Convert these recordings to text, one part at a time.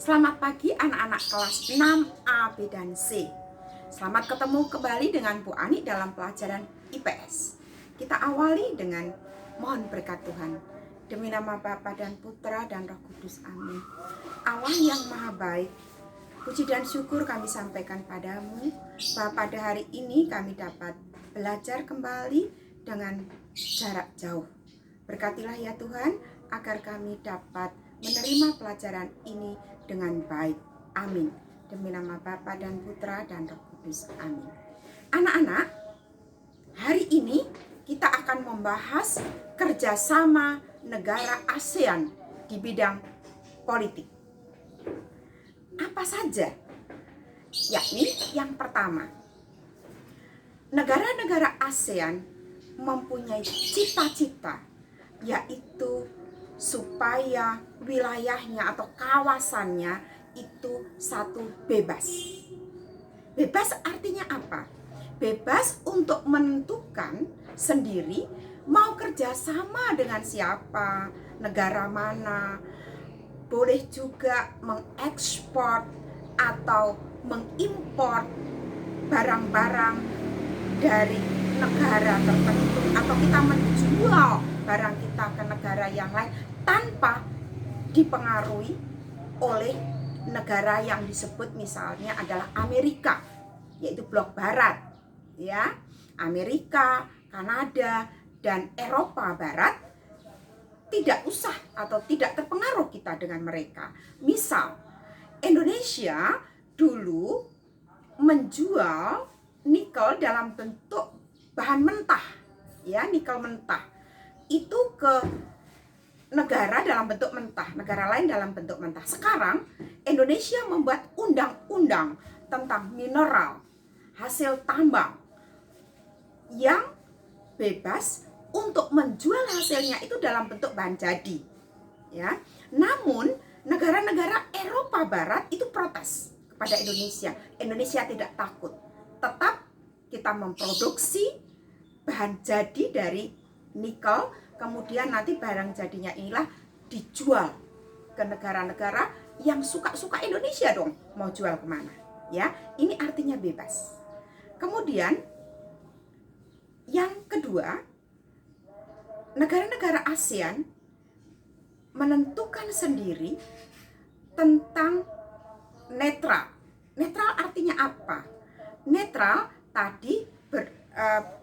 Selamat pagi anak-anak kelas 6 A, B, dan C. Selamat ketemu kembali dengan Bu Ani dalam pelajaran IPS. Kita awali dengan mohon berkat Tuhan. Demi nama Bapa dan Putra dan Roh Kudus, amin. Allah yang maha baik, puji dan syukur kami sampaikan padamu bahwa pada hari ini kami dapat belajar kembali dengan jarak jauh. Berkatilah ya Tuhan agar kami dapat menerima pelajaran ini dengan baik. Amin. Demi nama Bapa dan Putra dan Roh Kudus. Amin. Anak-anak, hari ini kita akan membahas kerjasama negara ASEAN di bidang politik. Apa saja? Yakni yang pertama, negara-negara ASEAN mempunyai cita-cita, yaitu supaya wilayahnya atau kawasannya itu satu bebas. Bebas artinya apa? Bebas untuk menentukan sendiri mau kerjasama dengan siapa, negara mana. Boleh juga mengekspor atau mengimpor barang-barang dari negara tertentu, atau kita menjual barang kita ke negara yang lain tanpa dipengaruhi oleh negara yang disebut misalnya adalah Amerika, yaitu blok barat, ya. Amerika, Kanada, dan Eropa Barat tidak usah atau tidak terpengaruh kita dengan mereka. Misal, Indonesia dulu menjual nikel dalam bentuk bahan mentah, ya, nikel mentah itu ke negara dalam bentuk mentah, negara lain dalam bentuk mentah. Sekarang Indonesia membuat undang-undang tentang mineral, hasil tambang yang bebas untuk menjual hasilnya itu dalam bentuk bahan jadi, ya. Namun negara-negara Eropa Barat itu protes kepada Indonesia. Indonesia tidak takut, tetap kita memproduksi bahan jadi dari nikel, kemudian nanti barang jadinya inilah dijual ke negara-negara yang suka-suka Indonesia dong, mau jual kemana, ya. Ini artinya bebas. Kemudian yang kedua, negara-negara ASEAN menentukan sendiri tentang netral. Netral artinya apa? Netral tadi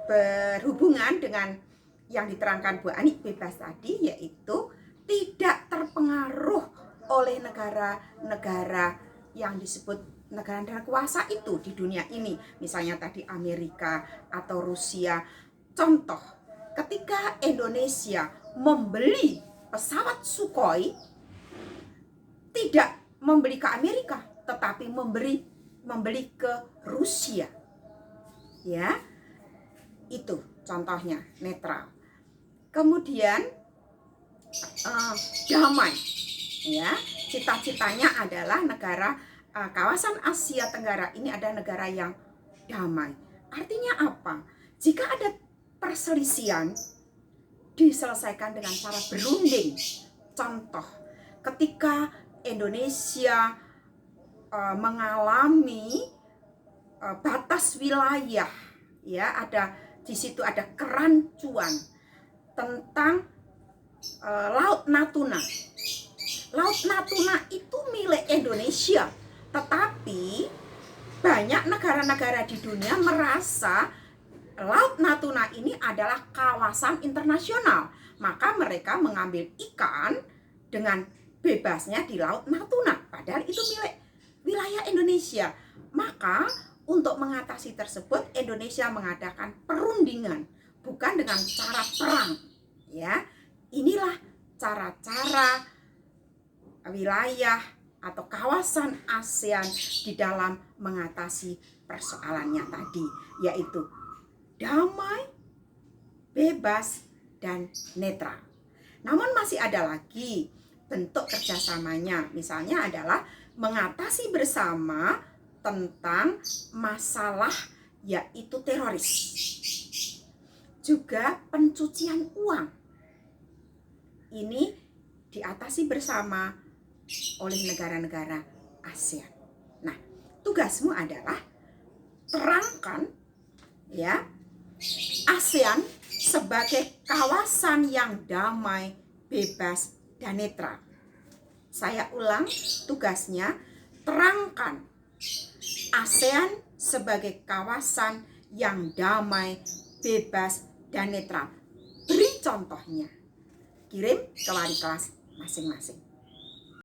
berhubungan dengan yang diterangkan Bu Ani, bebas tadi, yaitu tidak terpengaruh oleh negara-negara yang disebut negara-negara kuasa itu di dunia ini. Misalnya tadi Amerika atau Rusia. Contoh, ketika Indonesia membeli pesawat Sukhoi, tidak membeli ke Amerika, tetapi membeli ke Rusia, ya. Itu contohnya netral. Kemudian damai, ya. Cita-citanya adalah negara kawasan Asia Tenggara ini adalah negara yang damai. Artinya apa? Jika ada perselisihan, diselesaikan dengan cara berunding. Contoh, ketika Indonesia mengalami batas wilayah, ya, ada di situ ada kerancuan tentang Laut Natuna. Laut Natuna itu milik Indonesia, tetapi banyak negara-negara di dunia merasa Laut Natuna ini adalah kawasan internasional, maka mereka mengambil ikan dengan bebasnya di Laut Natuna, padahal itu milik wilayah Indonesia. Maka untuk mengatasi tersebut, Indonesia mengadakan perundingan, bukan dengan cara perang, ya. Inilah cara-cara wilayah atau kawasan ASEAN di dalam mengatasi persoalannya tadi, yaitu damai, bebas, dan netral. Namun masih ada lagi bentuk kerjasamanya, misalnya adalah mengatasi bersama tentang masalah yaitu teroris, juga pencucian uang. Ini diatasi bersama oleh negara-negara ASEAN. Nah, tugasmu adalah terangkan ya ASEAN sebagai kawasan yang damai, bebas, dan netral. Saya ulang, tugasnya terangkan ASEAN sebagai kawasan yang damai, bebas, dan netral. Beri contohnya. Kirim ke wali kelas masing-masing.